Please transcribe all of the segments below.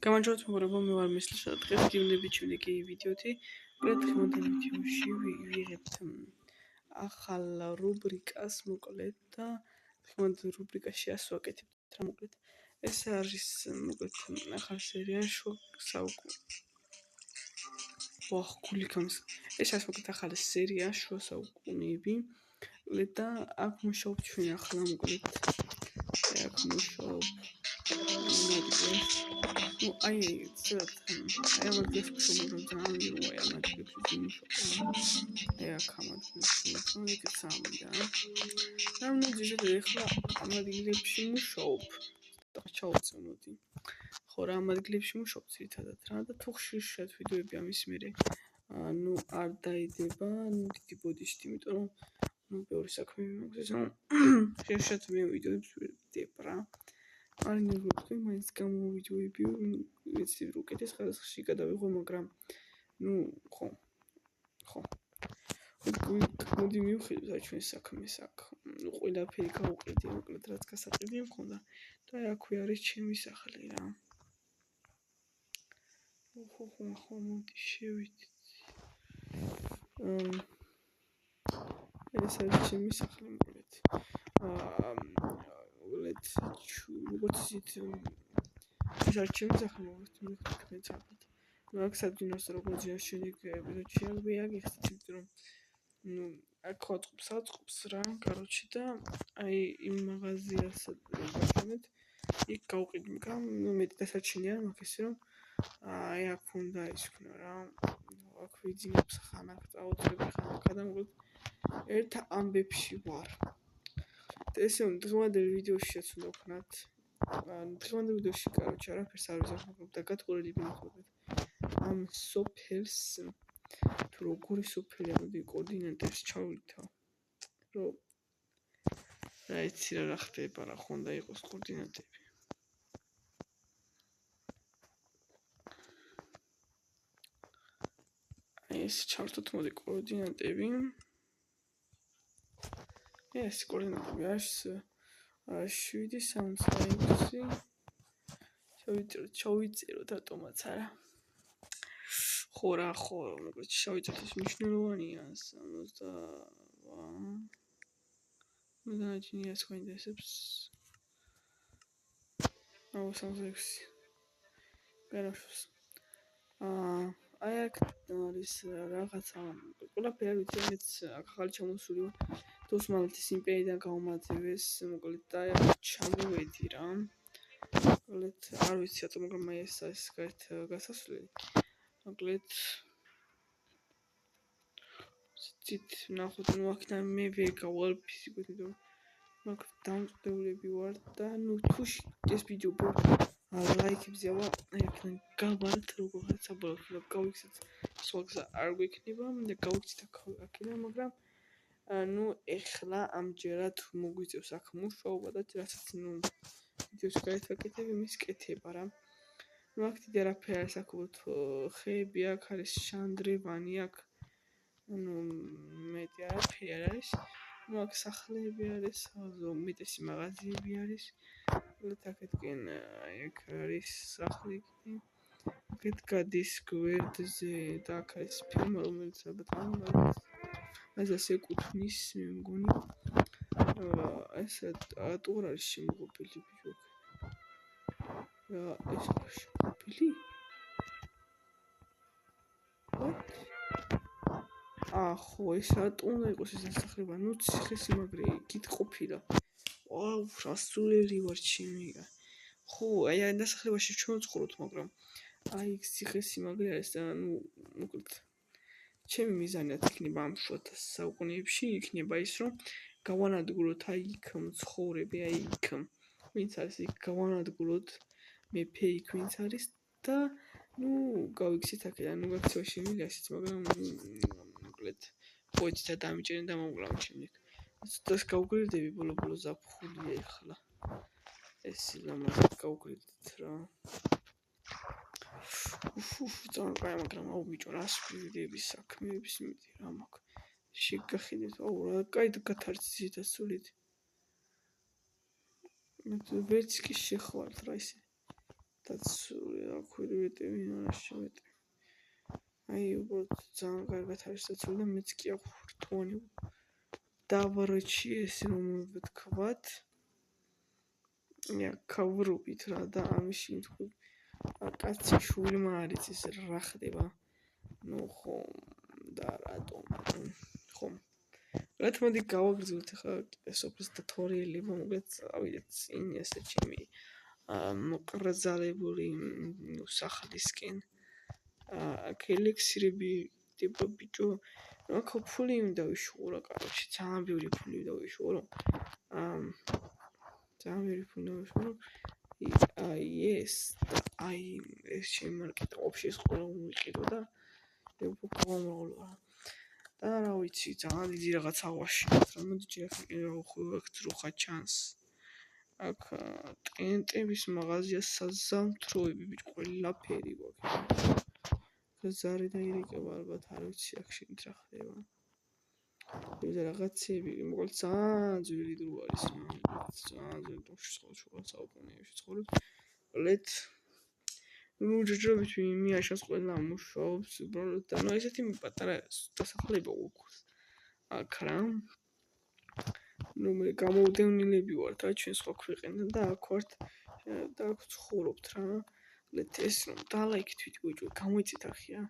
გამარჯობათ მეგობრებო, მე ვარ მისლის და დღეს გივნებიჩვენე ვიდეოთი. მოკლედ ხმოვანთა ვიდეოში ვიღებთ ახალ რუბრიკას მოკლედ და ხმოვანთა რუბრიკაში ასვაკეთებთ რა მოკლედ. ეს არის მოკლედ ახალ სერია ეს არის მოკლედ ახალი სერია შუა საუკუნეები. მოკლედ და აქ მუშაობთ ჩვენ ახლა მოკლედ. აქ მუშაობ აი ამაგეს პროგრამ ძალიან ამაგებს აი აქ ამაგებს სამდა და მოდი ეხლა ამაგებში მუშაობ ჩავწმოდი ხო რა ამაგებში მუშაობ ძირითადად რა და თუ ხშირ ვიდეოები ამის მერე არ დაიდება დიდი ბოდიშით იმიტომ რომ ბევრი საქმე მაქვს ხშირ მე ვიდეოებს ვიდებ რა არ ნებობთ მაინც გამოვიდოები ვიცი რომ უკეთეს ხალხში გადავიღო მაგრამ ხო მოდი მივხედოთ აი ჩვენ საქმეს აქ ყველაფერი გავუყიდი მოკლედ რაც გასაყიდი მქონდა და აქვე არის ჩემი სახლი რა ხო მოდი შევიდეთ ეს არის ჩემი სახლი მოკლედ როგორც ისეთ ეს არის ჩემი სახლი როგორც თქვენ ცალკეთ აქ საძინოს როგორც შედეგები აღიხსნით რომ აქ აწყობს რა короче და აი იმ მაღაზიას ვაშენეთ იქ გავყიდი მაგრამ მეტი დასარჩენია მაგ ესე რომ აი აქ უნდა ისქნა რა აქ ვიძინებს ხანახ წაუწები ხანახ და მოკლედ ერთ ამბებში ვარ ესე დღევანდელ ვიდეოშიც უნდა ვქნათ დღევანდელ ვიდეოში короче არაფერს არ ვიზახებ და გათხოვილი ვინახავთ ამ სოფელს თუ როგორი სოფელია მოდი კოორდინატებს ჩავითავ რომ რა იცი რა ხდება რა ხო უნდა იყოს კოორდინატები ეს ჩავთოთ მოდი კოორდინატები ეს კოორდინატები არის 7 ჩავიწეროთ ატომაც არა ხო რა ხო მოკლედ შევიწერთ ეს მნიშვნელოვანია 60 მოდანაჩინიას ხო ინტერესებს 66 გარაშოს აი აქ არის რაღაცა ყველაფერი არ ვიცი მეც ახალი ჩამოსული ვარ ოსმალეთის იმპერიიდან გაუმაძევეს მოკლედ და ჩამოვედი რა მოკლედ არ ვიცი რატომ მაგრამ ეს გარეთ გასასვლელი მოკლედ ცით ნახოთ აქედან მე ვერ გავალ ფიზიკურად იმიტომ მაგ დამწყდებლები ვარ და თუ ეს ვიდეო ლაიქებზე ავა აქედან გავართ როგორღაც საბოლოოდ გავიქცეთ სხვა გზა არ გვექნება და გავიქცეთ აქედან მაგრამ ეხლა ამჯერად მოგვიწევს აქ მუშაობა და რასაც ვიდეოს გაეთვაკეთებ იმის კეთება რა აქ დიდი არაფერი არის აქ ხეები აქ არის შანდრევანი აქ მეტი არაფერი არ არის აქ სახლები არის უმეტესი მაღაზიები არის აქეთკენ აქ არის სახლი აქეთ გადის გვერდზე და აქ არის ფირმა რომელიც ალბათ ამას ეკუთვნის მე მგონი ეს ტურ არის შემოღობილი ბიჭო ეს შემოღობილი ხო ეს რატო უნდა იყოს ეს დასახლება ციხესიმაგრე იქით ყოფილა ვაუ რასულელი ვარ ჩემია ხო აი ამ დასახლებაში ჩვენ ვცხოვრობთ მაგრამ აი ციხესიმაგრე არის და მოკლედ ჩემი მიზანია იქნება ამ შუა საუკუნეებში იქნება ის რომ გავანადგუროთ აი იქ მცხოვრები აი იქ ვინც არის იქ გავანადგუროთ მეფე იქ ვინც არის და გავიქცეთ აქედან გაქცევა შემიძლია ისიც მაგრამ მოკლედ ხოიც და დამიჭერენ და მომკლავ შემდეგ ცოტას გავგვირდები ბოლო ზაფხულია ეხლა ეს ლამაზად გავგვირდეთ რა ძალიან მაგრამ აუ ბიჭო რას ვიდეების საქმეების მეტი რა მაქვს შეგახედეთ აუ რა კაი გათარცით ასულით ვერც კი შეხვალთ რა ისე დაცული აქვილი ვეტევი არა შევეტევი აი უბრალოდ ძალიან კარგად არის დაცული და მეც კი აღვრთოვანი დავარჩი ეს რომ ვთქვათ ქავრობით რა და ამაში თქვი კაცი შვილმა არის ეს რა ხდება ნუ ხომ და რატომ ხომ რა თქმა უნდა გავაგრძელოთ ახლა სოფლის დათორიელება მოგეთ წავიდეთ წინ ესე ჩემი მოყრაზალებული სახლისკენ ელექსირები ტიპა ბიჭო აქ ფული დავიშურო კაროჩი ძალიან ბევრი ფული დავიშურო ძალიან ბევრი ფული დავიშურო აი ეს ჩემი მარკეტი ოფში ყველა ვიყიდო და უბრალოდ და რა ვიცი ძალიან დიდი რაღაც ავაშინოთ რა მოდი ჯერ ჩანს აქ ტენტების მაღაზია საზამთროები ბიჭო ყველაფერი გვაქვს ზარი დაირეკება ალბათ არ ვიცი აქ შეგით რა ხდება ეს რაღაცები მოკლედ ძალიან ძვირი დრო არის ძალიან ძვირი დროში ცხოვრობ საუკუნეებში ცხოვრობ ლეთ ნუ ჯერჯერობით მიაშას ყველა მუშაობს უბრალოდ და ნუ ესეთი პატარა დასახლება გვაქვს აქ რა ნუ მე გამოვდევნილები ვართ რა ჩვენ სხვა ქვეყნიდან და აქ ვართ და აქ ცხოვრობთ რა ლეთ ეს რომ დალაიქით ვიდეო გამოიწეთ ახია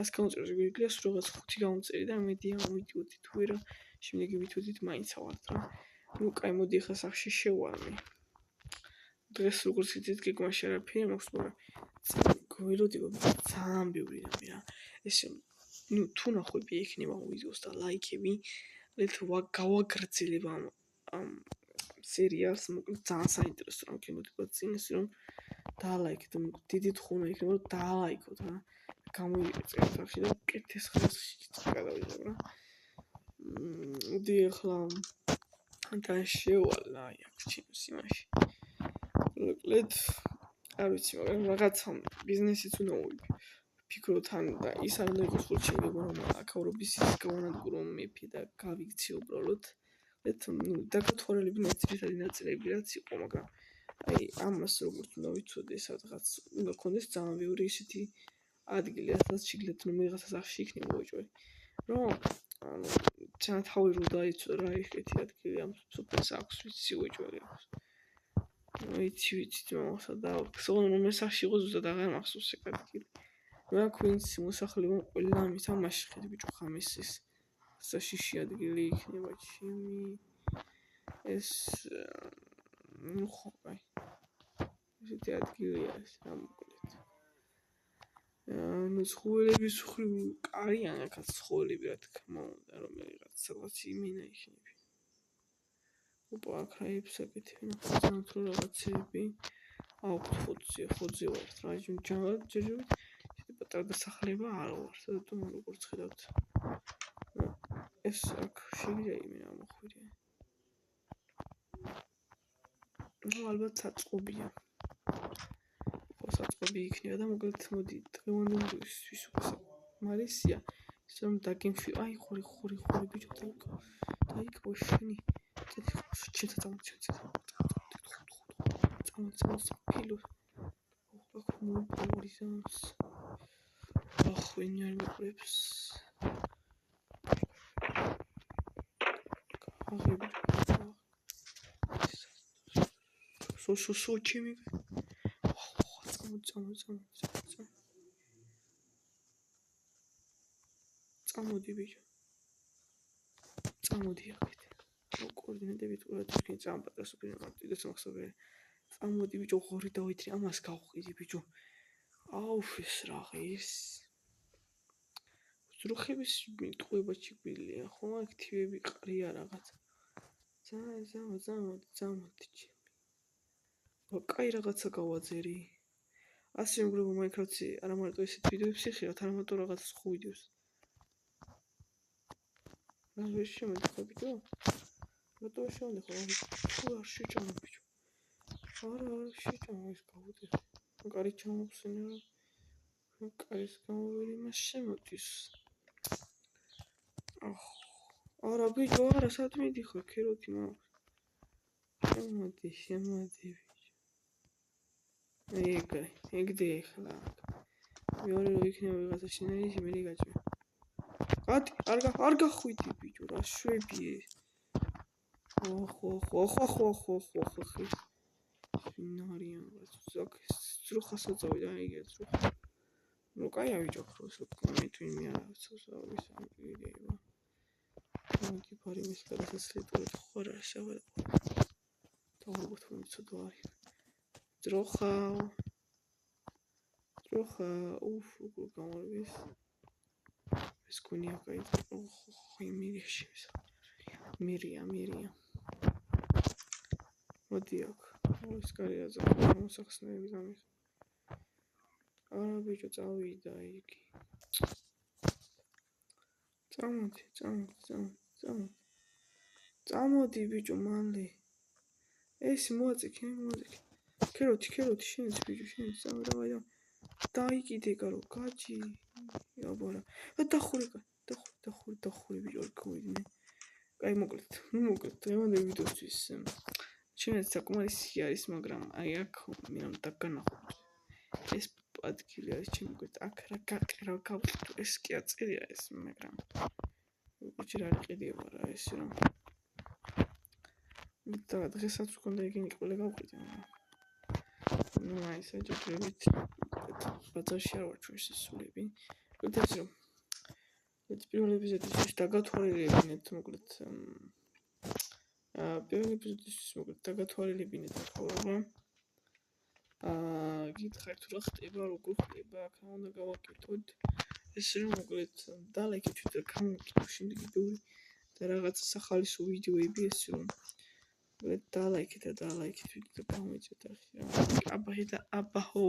100 გამოწერს გვიგია სულ რაღაც 5 გამომწერი და მედია მოვიდიოდი თუ არა შემდეგი ვითვიდით მაინც ავართ რა ნუ კაი მოდი ახლა სახში შევარმე დღეს როგორც იცით გეგმაში არაფერი მაქვს მაგრამ გველოდება ძალიან ბევრი რამე რა ესე ნუ თუ ნახვები ექნება ვიდეოს და ლაიქები ლეთ გავაგრძელებ ამ სერიალს მოკლედ ძალიან საინტერესო რა გემოდება წინ ეს რომ დალაიქეთ დიდი თხოვნა იქნება რომ დალაიქოთ რა გამოიწევთ სახში და კეთეს ხალხში გადავიღებ რა მოდი ახლა და შევალა აი აქ ჩემს იმაში მოკლედ არ ვიცი მაგრამ რაღაცა ბიზნესიც უნდა ვიფიქროთ ან და ის არ უნდა იყოს ხოლმე შეგება რომ აკავრობის ის გავანადგურო მეფე და გავიქცე უბრალოდ ნუ დაგათვალები ნაწილი ნაწილები რაც იყო მაგრამ აი ამას როგორც უნდა ვიცოდე სადღაც უნდა გქონდეს ძალიან ბევრი ისეთი ადგილი სადაც შეგიძლიათ რომ რაღაცა სახში იქნება უჭველი რომ ანუ ძალიან თავი რომ დაიცვა რა ისეთი ადგილი ამ სუპერს აქვს ვიცი უჭველი აქვს ვიცით მომხსა და ხსოვნა რომ მე სახში იყო ზუსტად აღარ მახსოვს ეგ ადგილი რა ქვინც მოსახლეობა ყველა ამის ამაში ხედი ბიჭო ხამისის საშიში ადგილი იქნება ჩემი ეს ნუ ხო აი ესეთი ადგილია ეს რა მოკლედ ნუ ცხოველების ხრივ კარიან აქაც ცხოველები რა თქმა უნდა რომელიღაც სადღაც იმენა იქნება ოპა აქ რა იფსაკეთებ ნახოთ თუ რაღაცები აუქვთ ხოძე ვართ რა ჯერჯერობით ისეთი პატარა დასახლება არ ვარ სადაც როგორც ხედავთ ეს აქ შეიძლება იმენა მოხვიდე ნუ ალბათ საწყობია საწყობი იქნება და მოკლედ მოდი დღევანდელისთვის მარისია ის რომ დაგემშვი აი ხორი ბიჭო დაიკო შენი ჩეთა წამოწევს ფილოს ახ მოუპოვრის ამს ახ ვინი არ მიყრებს აღები სო ჩემი წამოდი ბიჭო წამოდი აქეთ კოორდინატები თქვა თქვენ წამპატა სუპერ მარტიდოს მახსოვე წამოდი ბიჭო ღორი დავითრი ამას გავყიდი ბიჭო აუφის რა ის ზრუხების მიტყუება ჩიგვილია ხო აქტივები ყრია რაღაც ზამოდი ჩემი კაი რაღაცა გავაძერი ასე მგრობა მაინკრაფტში არა მარტო ესეთ ვიდეოებში ხშირად არამარტო რაღაც სხვა ვიდეოს რა ვერ შემოდი ბიჭო რატო შემოდი ხო არ შეჭამო ბიჭო არა შეჭამო ეს გავუდი კარი ჩამოხსენე რა კარის გამოვერი მას შემოდის არა ბიჭო არა სად მიდიხარ ქეროთი მაქვს შემოდი ბიჭო ეგ ახლა მეორე რო იქნება ვიღაცა შინაირი შემერი გაჭირ ატი არ გახვიდი ბიჭო რა შვებიე ხო შინარიან ზოგ ზრუხასო წავიდა იგი ზრუხა ну кай авичок просто комментуй меня создавай сам видео вот и парень из когда следует хорошо то вот он сюда зруха уф გამორბის ეს კუნია кай ხო მირია მოდი აქ ეს კარია ზოგადად მოსახსნელი გამის არა ბიჭო წავიდა იგი წამოდი ბიჭო მალე ეს მოაწიქე ქეროთი შენც ბიჭო შენც წამოდი დაიკიდე გარო გაჯი აბარა დახურე ბიჭო რკოვიდნენ კაი მოკლედ დღევანდელი ვიდეოსთვის ჩემს საკმარისი არის მაგრამ აი აქ მინამ დაგანახო ეს ადგილი არის ჩემი გვერდ აქ რა გაყრა გავხტო ეს კი აწერია ეს მაგრამ უჩერ არ ყიდიება რა ეს რომ და დღესაც მქონდა იგენი ყველა გავყიდე ну აი საჯაჭვებით ბაზარში არ ვარ ჩვენს სულები ეს რომ ეს პირველ ეპიზოდში დაგათვალიერებინეთ მოკლედ პირველ ეპიზოდში მოკლედ დაგათვალიერებინეთ ახალობა გითხარით თუ რა ხდება როგორ ხდება აქ უნდა გავაკეთოთ ეს რომ მოკლედ დალაიქეთ და გამოვიყიდო შემდეგ ვიდეო და რაღაც სახალისო ვიდეოები ეს რომ მოკლედ დალაიქეთ ვიდეო და გამოვიწევთ ახლა აბაჰო